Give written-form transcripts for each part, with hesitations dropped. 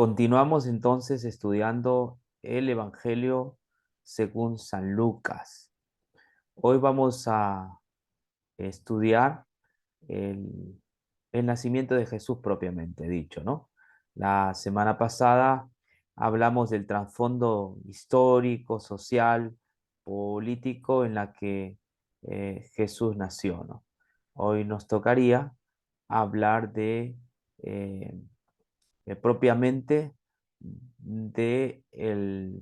Continuamos entonces estudiando el Evangelio según San Lucas. Hoy vamos a estudiar el, el nacimiento de Jesús propiamente dicho, ¿no? La semana pasada hablamos del trasfondo histórico, social, político en la que Jesús nació, ¿no? Hoy nos tocaría hablar eh, propiamente de el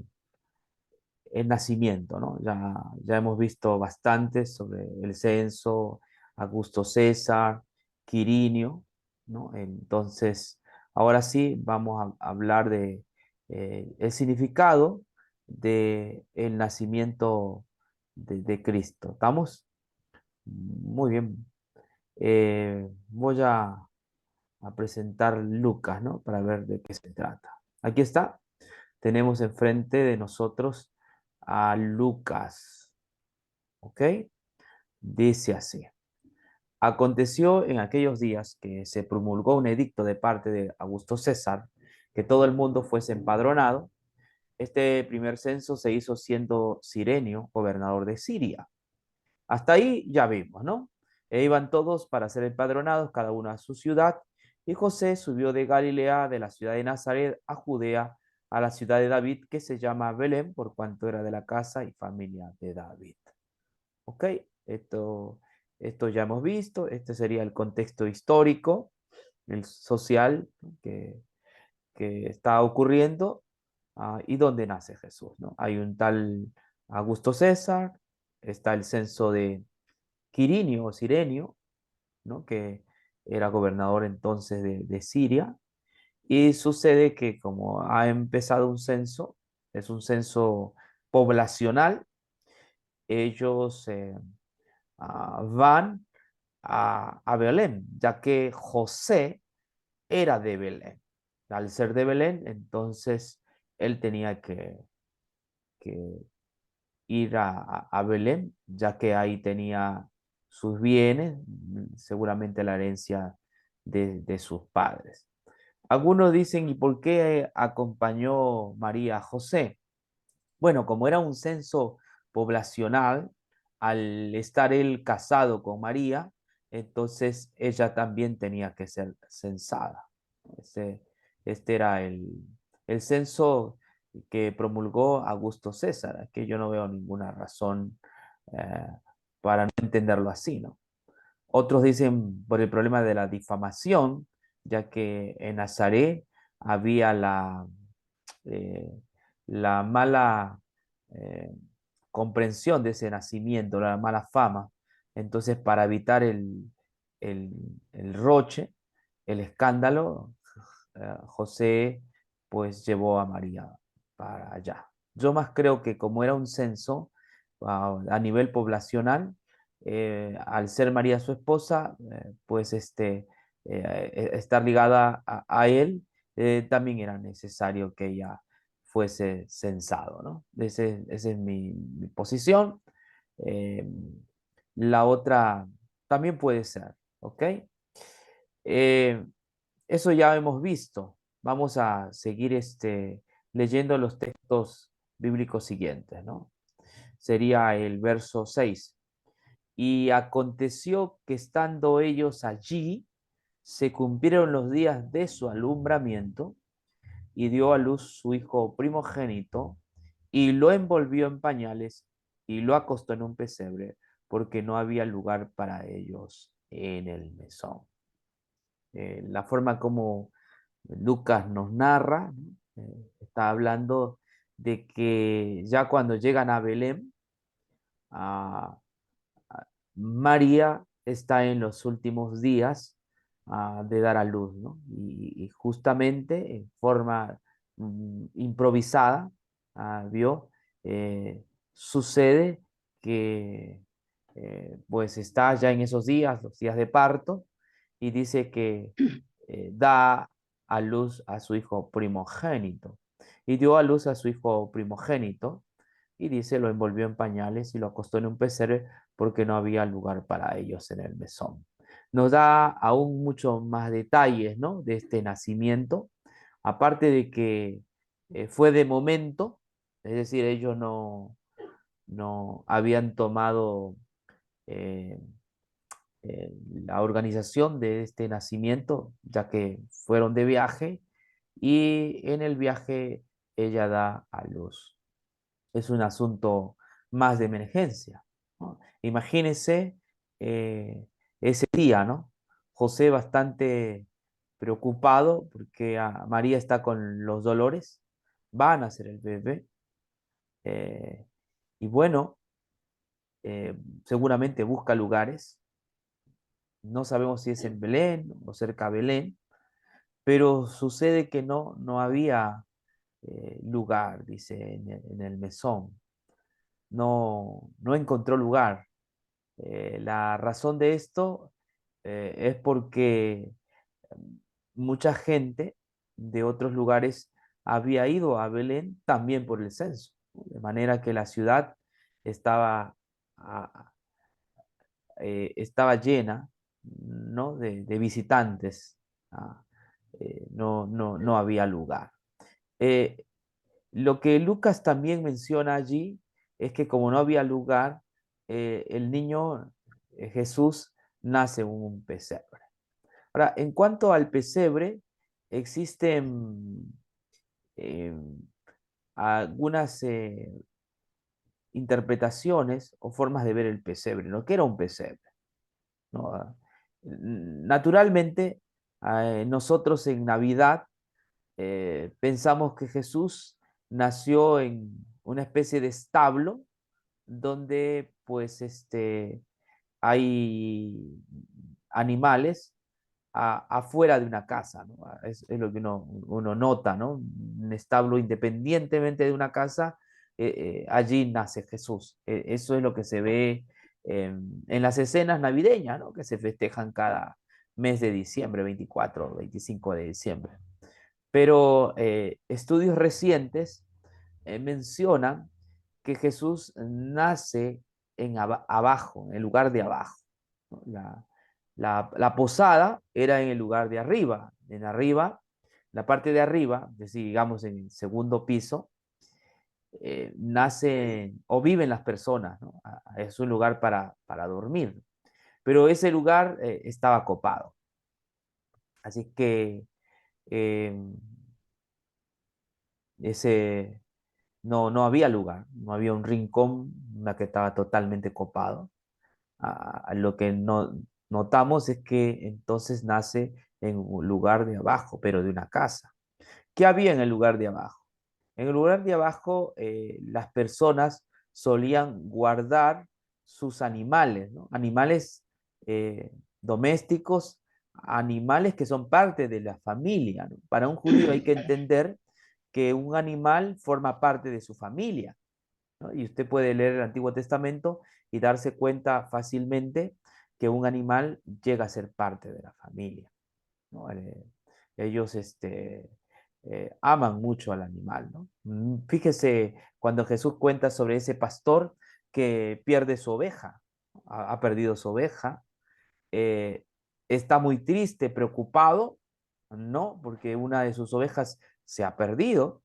nacimiento, ¿no? Ya hemos visto bastante sobre el censo, Augusto César, Quirinio, ¿no? Entonces, ahora sí vamos a hablar de el significado de el nacimiento de Cristo. ¿Estamos? Muy bien. Voy a presentar Lucas, ¿no? Para ver de qué se trata. Aquí está. Tenemos enfrente de nosotros a Lucas, ¿ok? Dice así. Aconteció en aquellos días que se promulgó un edicto de parte de Augusto César, que todo el mundo fuese empadronado. Este primer censo se hizo siendo Cirenio gobernador de Siria. Hasta ahí ya vimos, ¿no? E iban todos para ser empadronados, cada uno a su ciudad, y José subió de Galilea, de la ciudad de Nazaret, a Judea, a la ciudad de David, que se llama Belén, por cuanto era de la casa y familia de David. ¿Ok? Esto, esto ya hemos visto, este sería el contexto histórico, el social que, que está ocurriendo y dónde nace Jesús, ¿no? Hay un tal Augusto César, está el censo de Quirinio o Cirenio, ¿no? Que era gobernador entonces de Siria, y sucede que como ha empezado un censo, es un censo poblacional, ellos van a Belén, ya que José era de Belén. Al ser de Belén, entonces él tenía que ir a Belén, ya que ahí tenía sus bienes, seguramente la herencia de sus padres. Algunos dicen, ¿y por qué acompañó María a José? Bueno, como era un censo poblacional, al estar él casado con María, entonces ella también tenía que ser censada. Este, este era el censo que promulgó Augusto César, que yo no veo ninguna razón eh, para no entenderlo así, ¿no? Otros dicen por el problema de la difamación, ya que en Nazaret había eh, la mala eh, comprensión de ese nacimiento, la mala fama. Entonces, para evitar el, el roche, el escándalo, José pues llevó a María para allá. Yo más creo que como era un censo a nivel poblacional, al ser María su esposa, pues estar ligada a él, también era necesario que ella fuese censado, ¿no? Esa es mi posición. Eh, la otra también puede ser, ¿ok? Eh, eso ya hemos visto. Vamos a seguir leyendo los textos bíblicos siguientes, ¿no? Sería el verso 6. Y aconteció que estando ellos allí, se cumplieron los días de su alumbramiento y dio a luz su hijo primogénito y lo envolvió en pañales y lo acostó en un pesebre porque no había lugar para ellos en el mesón. La forma como Lucas nos narra, ¿no? Está hablando de que ya cuando llegan a Belén, a, María está en los últimos días de dar a luz, ¿no? Y justamente en forma improvisada, ¿vio? Sucede que pues está ya en esos días, los días de parto, y dice que da a luz a su hijo primogénito. Y dio a luz a su hijo primogénito, y dice, lo envolvió en pañales y lo acostó en un pesebre porque no había lugar para ellos en el mesón. Nos da aún mucho más detalles, ¿no? De este nacimiento. aparte de que fue de momento, es decir, ellos no habían tomado eh, la organización de este nacimiento, ya que fueron de viaje y en el viaje ella da a luz. Es un asunto más de emergencia, ¿no? Imagínense ese día, ¿no? José bastante preocupado porque María está con los dolores, va a nacer el bebé, eh, y bueno, eh, seguramente busca lugares, no sabemos si es en Belén o cerca de Belén, pero sucede que no había lugar, dice en el mesón, no encontró lugar. La razón de esto es porque mucha gente de otros lugares había ido a Belén también por el censo, ¿no? De manera que la ciudad estaba, a- estaba llena, ¿no? de visitantes. ah, no había lugar. Eh, lo que Lucas también menciona allí es que como no había lugar, el niño Jesús nace en un pesebre. Ahora, en cuanto al pesebre, existen eh, algunas interpretaciones o formas de ver el pesebre, ¿no? ¿Qué era un pesebre? ¿No? Naturalmente, nosotros en Navidad pensamos que Jesús nació en una especie de establo donde pues hay animales afuera de una casa, ¿no? Es lo que uno nota, ¿no? Un establo independientemente de una casa, allí nace Jesús. Eso es lo que se ve en las escenas navideñas, ¿no? Que se festejan cada mes de diciembre, 24 o 25 de diciembre. Pero estudios recientes mencionan que Jesús nace abajo, en el lugar de abajo, ¿no? La posada era en el lugar de arriba. En arriba, la parte de arriba, es decir, digamos en el segundo piso, nacen o viven las personas, ¿no? Es un lugar para dormir. Pero ese lugar estaba copado. Así que eh, ese, no había lugar, no había un rincón la que estaba totalmente copado. Lo que no, notamos es que entonces nace en un lugar de abajo, pero de una casa. ¿Qué había en el lugar de abajo? En el lugar de abajo las personas solían guardar sus animales, ¿no? Animales domésticos, animales que son parte de la familia, ¿no? Para un judío hay que entender que un animal forma parte de su familia, ¿no? Y usted puede leer el Antiguo Testamento y darse cuenta fácilmente que un animal llega a ser parte de la familia, ¿no? Ellos aman mucho al animal, ¿no? Fíjese cuando Jesús cuenta sobre ese pastor que pierde su oveja, ha perdido su oveja, eh, está muy triste, preocupado, ¿no? Porque una de sus ovejas se ha perdido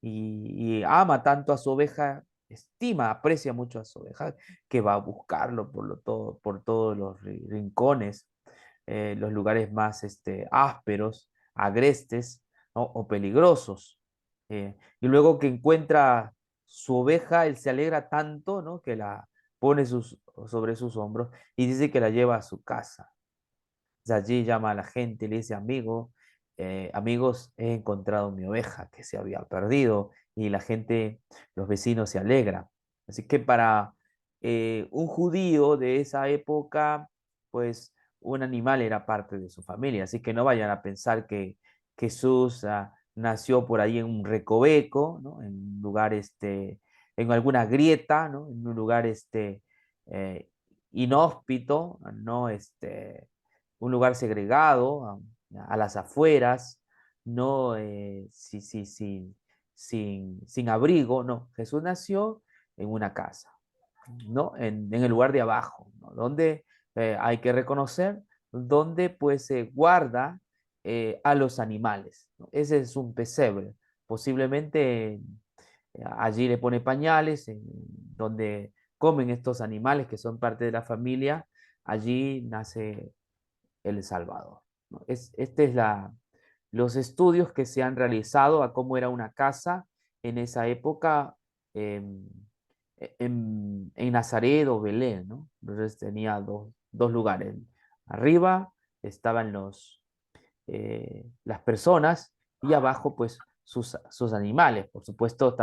y ama tanto a su oveja, estima, aprecia mucho a su oveja, que va a buscarlo por todos los rincones, los lugares más ásperos, agrestes, ¿no? O peligrosos. Y luego que encuentra su oveja, él se alegra tanto, ¿no? Que la pone sobre sus hombros y dice que la lleva a su casa. Allí llama a la gente y le dice, amigos, he encontrado mi oveja que se había perdido y la gente, los vecinos se alegran. Así que para un judío de esa época, pues un animal era parte de su familia. Así que no vayan a pensar que Jesús nació por ahí en un recoveco, ¿no? En un lugar, en alguna grieta, ¿no? En un lugar eh, inhóspito, ¿no? Un lugar segregado, a las afueras, no sin abrigo, no. Jesús nació en una casa, ¿no? En el lugar de abajo, ¿no? Donde hay que reconocer, donde pues se guarda a los animales, ¿no? Ese es un pesebre. Posiblemente allí le pone pañales, donde comen estos animales que son parte de la familia, allí nace el Salvador, ¿no? Este es los estudios que se han realizado a cómo era una casa en esa época en, en Nazaret o Belén, ¿no? Entonces tenía dos lugares. Arriba estaban las personas y abajo pues sus animales. Por supuesto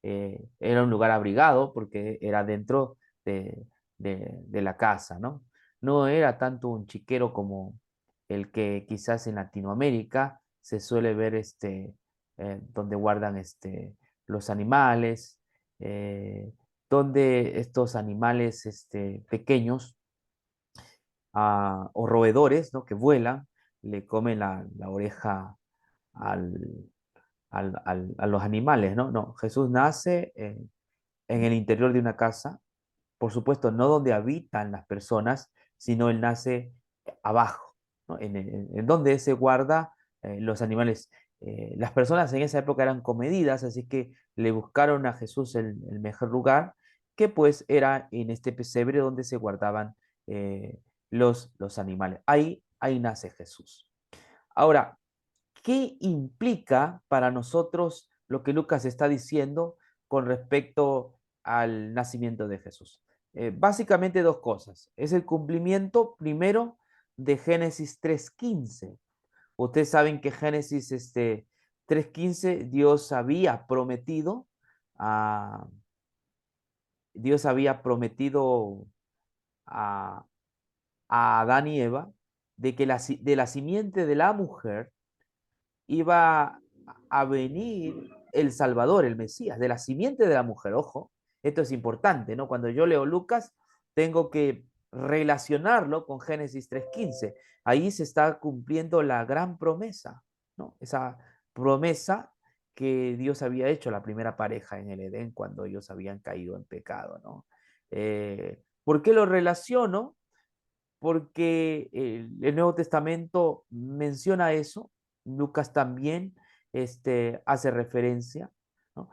era un lugar abrigado porque era dentro de la casa, ¿no? No era tanto un chiquero como el que quizás en Latinoamérica se suele ver donde guardan los animales, eh, donde estos animales pequeños o roedores, ¿no? Que vuelan, le comen la oreja al, a los animales, ¿no? No, Jesús nace en el interior de una casa, por supuesto, no donde habitan las personas, sino él nace abajo, ¿no? En donde se guarda los animales. Las personas en esa época eran comedidas, así que le buscaron a Jesús el mejor lugar, que pues era en este pesebre donde se guardaban eh, los animales. Ahí nace Jesús. Ahora, ¿qué implica para nosotros lo que Lucas está diciendo con respecto al nacimiento de Jesús? Básicamente dos cosas. Es el cumplimiento primero de Génesis 3:15. Ustedes saben que Génesis 3:15 a, Dios había prometido a, a Adán y Eva de que de la simiente de la mujer iba a venir el Salvador, el Mesías, de la simiente de la mujer. Ojo, esto es importante, ¿no? Cuando yo leo Lucas, tengo que relacionarlo con Génesis 3:15. Ahí se está cumpliendo la gran promesa, ¿no? Esa promesa que Dios había hecho a la primera pareja en el Edén cuando ellos habían caído en pecado, ¿no? ¿Por qué lo relaciono? Porque el Nuevo Testamento menciona eso, Lucas también hace referencia, ¿no?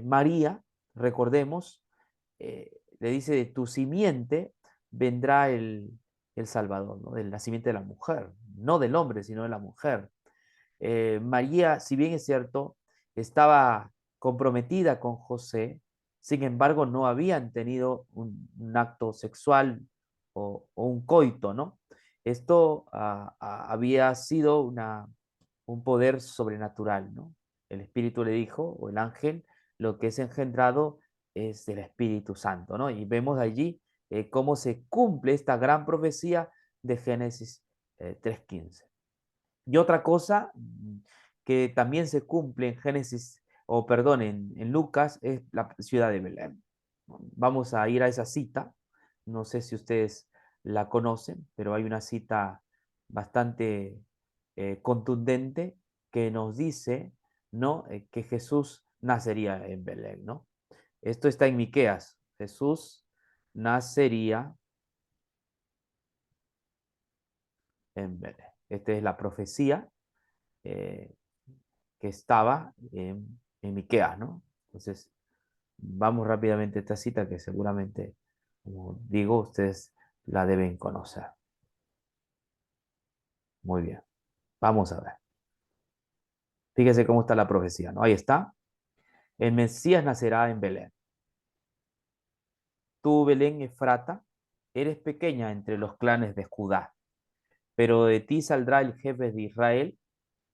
María, recordemos, le dice, de tu simiente vendrá el Salvador, ¿no? Del nacimiento de la mujer, no del hombre, sino de la mujer. María, si bien es cierto, estaba comprometida con José, sin embargo, no habían tenido un acto sexual o un coito, ¿no? Esto había sido un poder sobrenatural, ¿no? El Espíritu le dijo, o el ángel, lo que es engendrado es del Espíritu Santo, ¿no? Y vemos allí cómo se cumple esta gran profecía de Génesis 3:15. Y otra cosa que también se cumple en Génesis, o perdón, en Lucas, es la ciudad de Belén. Vamos a ir a esa cita. No sé si ustedes la conocen, pero hay una cita bastante contundente que nos dice, ¿no? Que Jesús nacería en Belén, ¿no? Esto está en Miqueas. Jesús nacería en Belén. Esta es la profecía eh, que estaba en Miqueas, ¿no? Entonces, vamos rápidamente a esta cita que seguramente, como digo, ustedes la deben conocer. Muy bien, vamos a ver. Fíjese cómo está la profecía, ¿no? Ahí está. El Mesías nacerá en Belén. Tú, Belén Efrata, eres pequeña entre los clanes de Judá, pero de ti saldrá el jefe de Israel,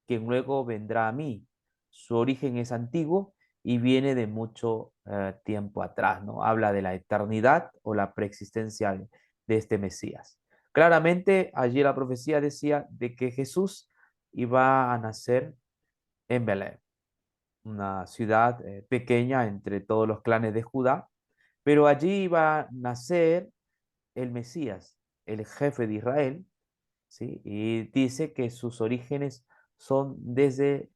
quien luego vendrá a mí. Su origen es antiguo y viene de mucho tiempo atrás, ¿no? Habla de la eternidad o la preexistencia de este Mesías. Claramente allí la profecía decía de que Jesús iba a nacer en Belén, una ciudad pequeña entre todos los clanes de Judá, pero allí iba a nacer el Mesías, el jefe de Israel, ¿sí? Y dice que sus orígenes son desde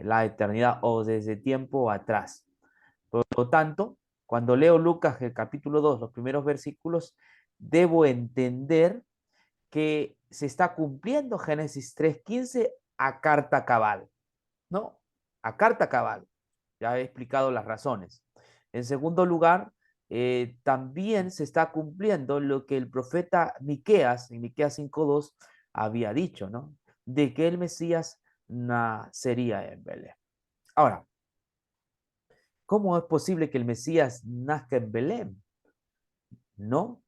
la eternidad o desde tiempo atrás. Por lo tanto, cuando leo Lucas, el capítulo 2 los primeros versículos, debo entender que se está cumpliendo Génesis 3:15 a carta cabal, ¿no? A carta cabal. Ya he explicado las razones. En segundo lugar, también se está cumpliendo lo que el profeta Miqueas, en Miqueas 5:2, había dicho, ¿no? De que el Mesías nacería en Belén. Ahora, ¿cómo es posible que el Mesías nazca en Belén? ¿No?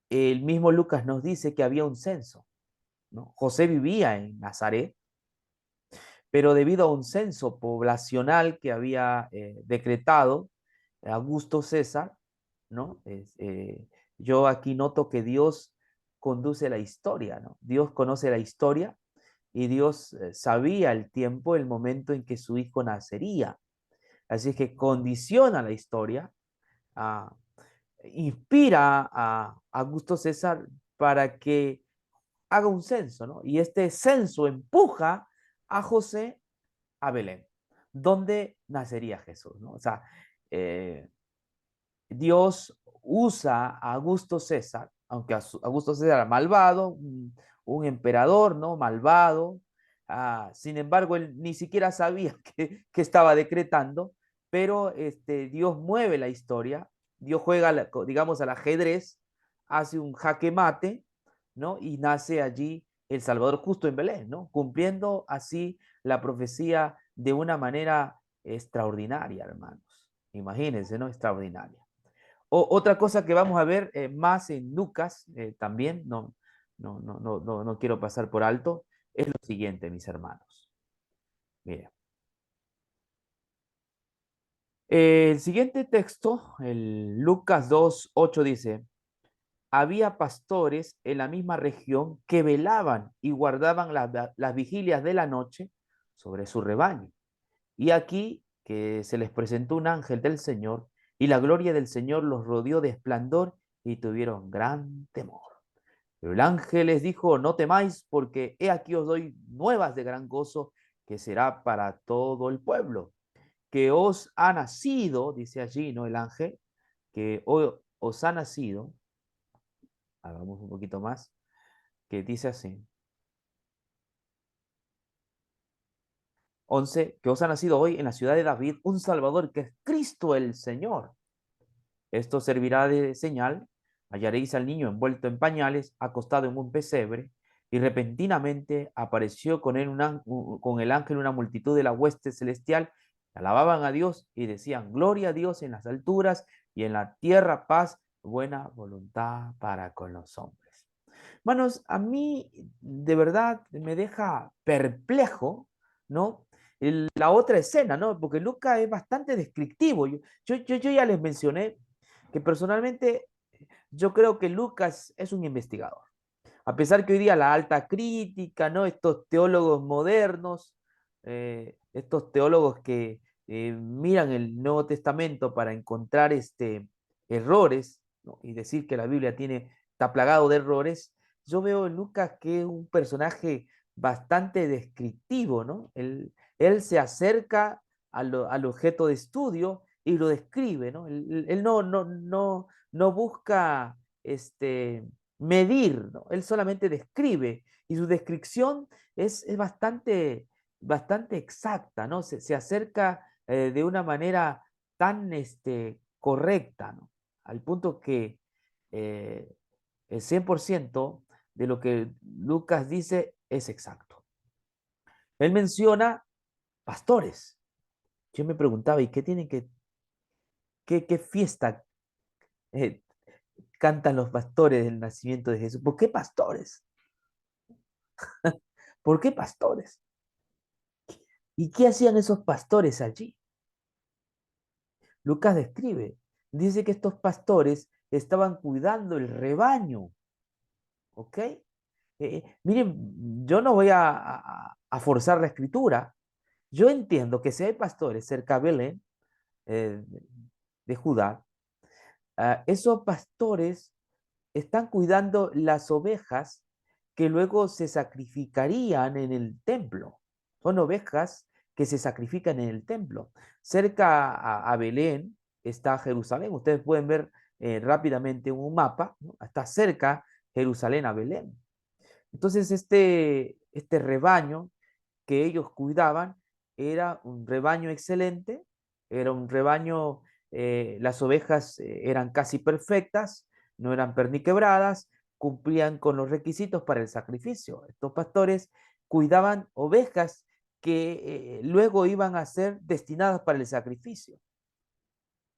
El mismo Lucas nos dice que había un censo, ¿no? José vivía en Nazaret, pero debido a un censo poblacional que había decretado Augusto César, ¿no? Yo aquí noto que Dios conduce la historia, ¿no? Dios conoce la historia y Dios sabía el tiempo, el momento en que su hijo nacería. Así es que condiciona la historia, ah, inspira a Augusto César para que haga un censo, ¿no? Y este censo empuja a José a Belén, donde nacería Jesús, ¿no? O sea, eh, Dios usa a Augusto César, aunque Augusto César era malvado, un emperador, ¿no? Malvado. Sin embargo, él ni siquiera sabía que estaba decretando, pero Dios mueve la historia, Dios juega, digamos, al ajedrez, hace un jaque mate, ¿no? Y nace allí el Salvador justo en Belén, ¿no? Cumpliendo así la profecía de una manera extraordinaria, hermanos. Imagínense, ¿no? Extraordinaria. Otra cosa que vamos a ver más en Lucas también, no quiero pasar por alto, es lo siguiente, mis hermanos. Miren, el siguiente texto, el Lucas 2:8 dice, había pastores en la misma región que velaban y guardaban las vigilias de la noche sobre su rebaño. Y aquí que se les presentó un ángel del Señor y la gloria del Señor los rodeó de esplendor y tuvieron gran temor. Pero el ángel les dijo, no temáis, porque he aquí os doy nuevas de gran gozo, que será para todo el pueblo, que os ha nacido, dice allí, ¿no? El ángel, que hoy os ha nacido, hagamos un poquito más, que dice así, 11, que os ha nacido hoy en la ciudad de David un Salvador, que es Cristo el Señor. Esto servirá de señal. Hallaréis al niño envuelto en pañales, acostado en un pesebre, y repentinamente apareció con él con el ángel una multitud de la hueste celestial, alababan a Dios y decían, gloria a Dios en las alturas y en la tierra paz, buena voluntad para con los hombres. Hermanos, a mí de verdad me deja perplejo, ¿no? La otra escena, ¿no? Porque Lucas es bastante descriptivo. Yo ya les mencioné que personalmente yo creo que Lucas es un investigador. A pesar que hoy día la alta crítica, ¿no? Estos teólogos modernos, estos teólogos que miran el Nuevo Testamento para encontrar errores, ¿no? Y decir que la Biblia está plagado de errores, yo veo en Lucas que es un personaje bastante descriptivo, ¿no? Él se acerca al objeto de estudio y lo describe, ¿no? Él no busca medir, ¿no? Él solamente describe y su descripción es bastante exacta, ¿no? Se acerca de una manera tan correcta, ¿no? Al punto que eh, el 100% de lo que Lucas dice es exacto. Él menciona pastores. Yo me preguntaba, ¿y qué tienen qué fiesta eh, cantan los pastores del nacimiento de Jesús? ¿Por qué pastores? ¿Por qué pastores? ¿Y qué hacían esos pastores allí? Lucas describe, dice que estos pastores estaban cuidando el rebaño, ¿ok? Miren, yo no voy a forzar la escritura. Yo entiendo que si hay pastores cerca de Belén, eh, de Judá, esos pastores están cuidando las ovejas que luego se sacrificarían en el templo. Son ovejas que se sacrifican en el templo. Cerca a Belén está Jerusalén. Ustedes pueden ver rápidamente un mapa, ¿no? Está cerca Jerusalén a Belén. Entonces este rebaño que ellos cuidaban era un rebaño excelente, era un rebaño, las ovejas eran casi perfectas, no eran perniquebradas, cumplían con los requisitos para el sacrificio. Estos pastores cuidaban ovejas que luego iban a ser destinadas para el sacrificio.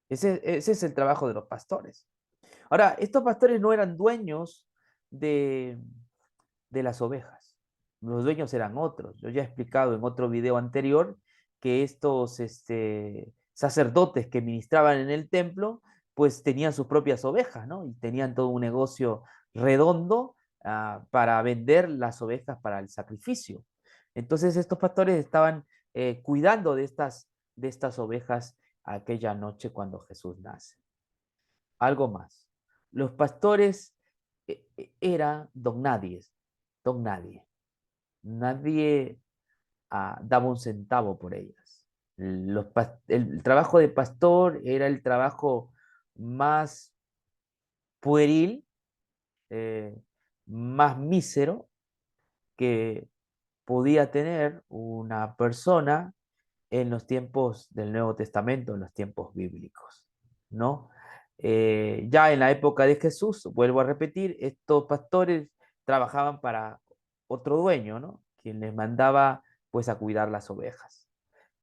Ese es el trabajo de los pastores. Ahora, estos pastores no eran dueños de, de las ovejas. Los dueños eran otros. Yo ya he explicado en otro video anterior que estos sacerdotes que ministraban en el templo, pues tenían sus propias ovejas, ¿no? Y tenían todo un negocio redondo para vender las ovejas para el sacrificio. Entonces estos pastores estaban cuidando de estas ovejas aquella noche cuando Jesús nace. Algo más. Los pastores eran don nadie, don nadie. Nadie daba un centavo por ellas. El trabajo de pastor era el trabajo más pueril, eh, más mísero que podía tener una persona en los tiempos del Nuevo Testamento, en los tiempos bíblicos, ¿no? Ya en la época de Jesús, vuelvo a repetir, estos pastores trabajaban para otro dueño, ¿no? Quien les mandaba pues a cuidar las ovejas.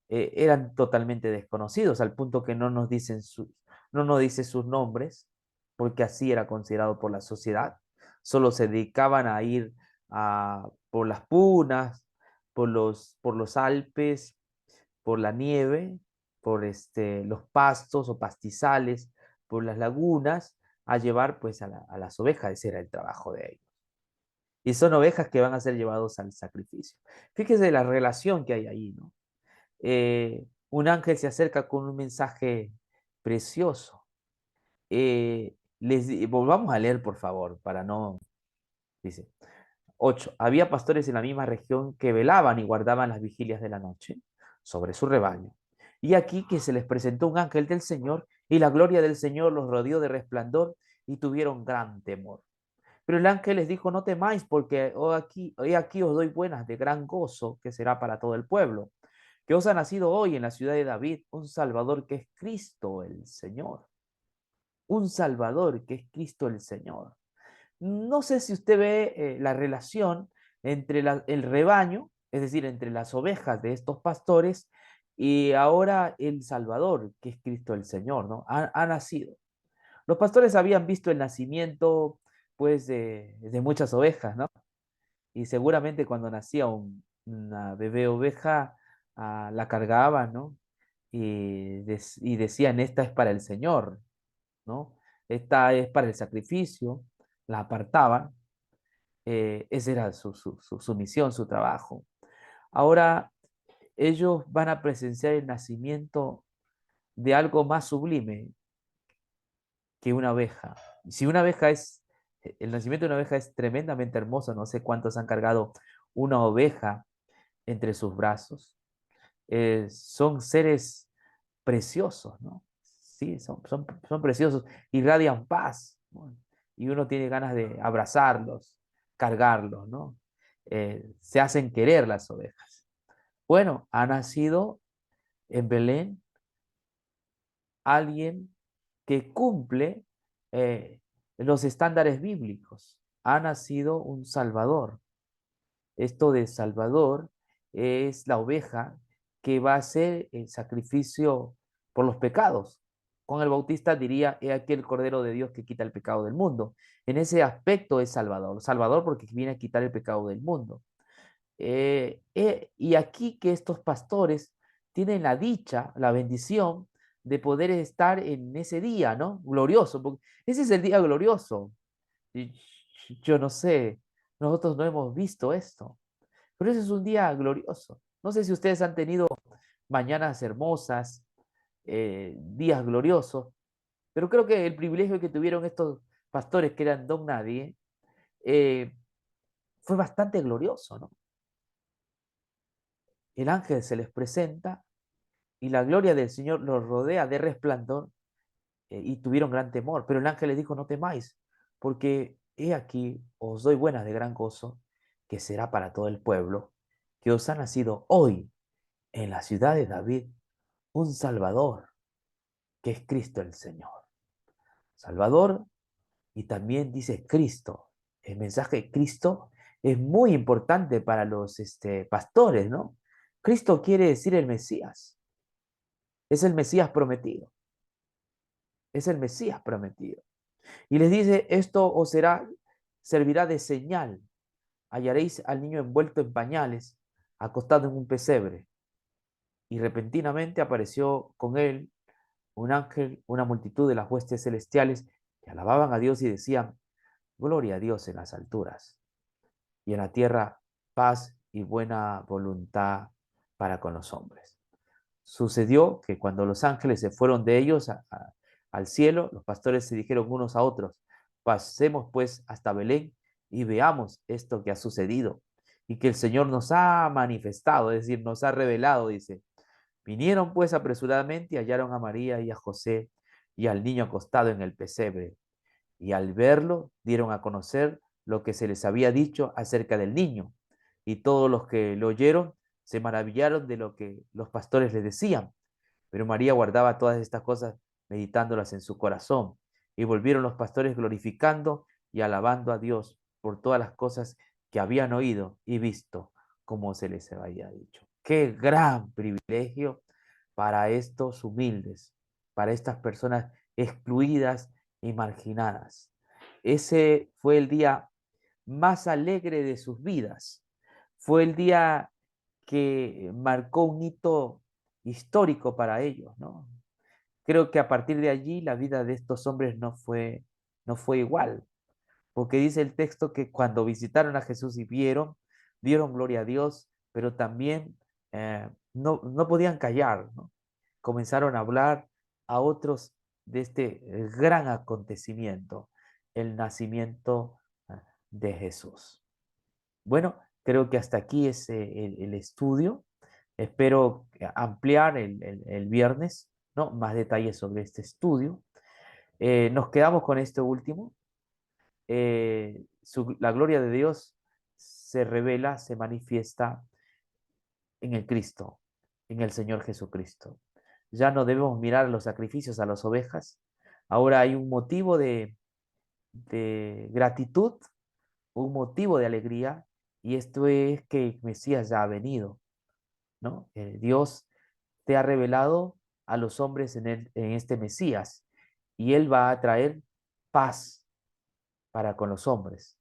Eran totalmente desconocidos, al punto que no nos dice sus nombres, porque así era considerado por la sociedad. Solo se dedicaban a ir por las punas, por los Alpes, por la nieve, por los pastos o pastizales, por las lagunas, a llevar pues a las ovejas. Ese era el trabajo de ellos. Y son ovejas que van a ser llevados al sacrificio. Fíjese la relación que hay ahí, ¿no? Un ángel se acerca con un mensaje precioso. Volvamos a leer, por favor, para no... Dice, 8. Había pastores en la misma región que velaban y guardaban las vigilias de la noche sobre su rebaño. Y aquí que se les presentó un ángel del Señor, y la gloria del Señor los rodeó de resplandor, y tuvieron gran temor. Pero el ángel les dijo, no temáis, porque hoy aquí os doy buenas de gran gozo, que será para todo el pueblo, que os ha nacido hoy en la ciudad de David un Salvador, que es Cristo el Señor. Un Salvador, que es Cristo el Señor. No sé si usted ve la relación entre el rebaño, es decir, entre las ovejas de estos pastores, y ahora el Salvador, que es Cristo el Señor, ¿no? Ha nacido. Los pastores habían visto el nacimiento, pues, de muchas ovejas, ¿no? Y seguramente cuando nacía una bebé oveja, la cargaban, ¿no? Y decían, esta es para el Señor, ¿no? Esta es para el sacrificio, la apartaban. Esa era su misión, su trabajo. Ahora ellos van a presenciar el nacimiento de algo más sublime que una oveja. Si una oveja es, el nacimiento de una oveja es tremendamente hermoso, no sé cuántos han cargado una oveja entre sus brazos. Son seres preciosos, ¿no? Sí, son preciosos, irradian paz, ¿no? Y uno tiene ganas de abrazarlos, cargarlos, ¿no? Se hacen querer las ovejas. Bueno, ha nacido en Belén alguien que cumple los estándares bíblicos. Ha nacido un Salvador. Esto de Salvador es la oveja que va a hacer el sacrificio por los pecados. Juan el Bautista diría, he aquí el Cordero de Dios que quita el pecado del mundo. En ese aspecto es Salvador. Salvador porque viene a quitar el pecado del mundo. Y aquí que estos pastores tienen la dicha, la bendición de poder estar en ese día, ¿no? Glorioso, porque ese es el día glorioso. Y yo no sé, nosotros no hemos visto esto, pero ese es un día glorioso. No sé si ustedes han tenido mañanas hermosas, días gloriosos, pero creo que el privilegio que tuvieron estos pastores que eran don nadie fue bastante glorioso, ¿no? El ángel se les presenta y la gloria del Señor los rodea de resplandor y tuvieron gran temor. Pero el ángel les dijo, no temáis, porque he aquí os doy buenas de gran gozo, que será para todo el pueblo, que os ha nacido hoy en la ciudad de David un Salvador, que es Cristo el Señor. Salvador, y también dice Cristo. El mensaje de Cristo es muy importante para los pastores, ¿no? Cristo quiere decir el Mesías. Es el Mesías prometido. Es el Mesías prometido. Y les dice, esto os servirá de señal. Hallaréis al niño envuelto en pañales, acostado en un pesebre. Y repentinamente apareció con él un ángel, una multitud de las huestes celestiales que alababan a Dios y decían, gloria a Dios en las alturas y en la tierra paz y buena voluntad para con los hombres. Sucedió que cuando los ángeles se fueron de ellos al cielo, los pastores se dijeron unos a otros, pasemos pues hasta Belén y veamos esto que ha sucedido y que el Señor nos ha manifestado, es decir, nos ha revelado, dice. Vinieron pues apresuradamente y hallaron a María y a José y al niño acostado en el pesebre. Y al verlo dieron a conocer lo que se les había dicho acerca del niño. Y todos los que lo oyeron se maravillaron de lo que los pastores les decían. Pero María guardaba todas estas cosas, meditándolas en su corazón. Y volvieron los pastores glorificando y alabando a Dios por todas las cosas que habían oído y visto, como se les había dicho. Qué gran privilegio para estos humildes, para estas personas excluidas y marginadas. Ese fue el día más alegre de sus vidas. Fue el día que marcó un hito histórico para ellos, ¿no? Creo que a partir de allí la vida de estos hombres no fue igual, porque dice el texto que cuando visitaron a Jesús y dieron gloria a Dios, pero también no podían callar, ¿no? Comenzaron a hablar a otros de este gran acontecimiento, el nacimiento de Jesús. Bueno, creo que hasta aquí es el estudio. Espero ampliar el viernes, ¿no? Más detalles sobre este estudio. Nos quedamos con este último. La gloria de Dios se revela, se manifiesta en el Cristo, en el Señor Jesucristo. Ya no debemos mirar los sacrificios a las ovejas. Ahora hay un motivo de gratitud, un motivo de alegría, y esto es que el Mesías ya ha venido, ¿no? Dios te ha revelado a los hombres en este Mesías, y Él va a traer paz para con los hombres,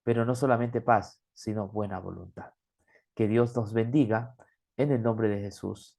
pero no solamente paz, sino buena voluntad. Que Dios nos bendiga en el nombre de Jesús.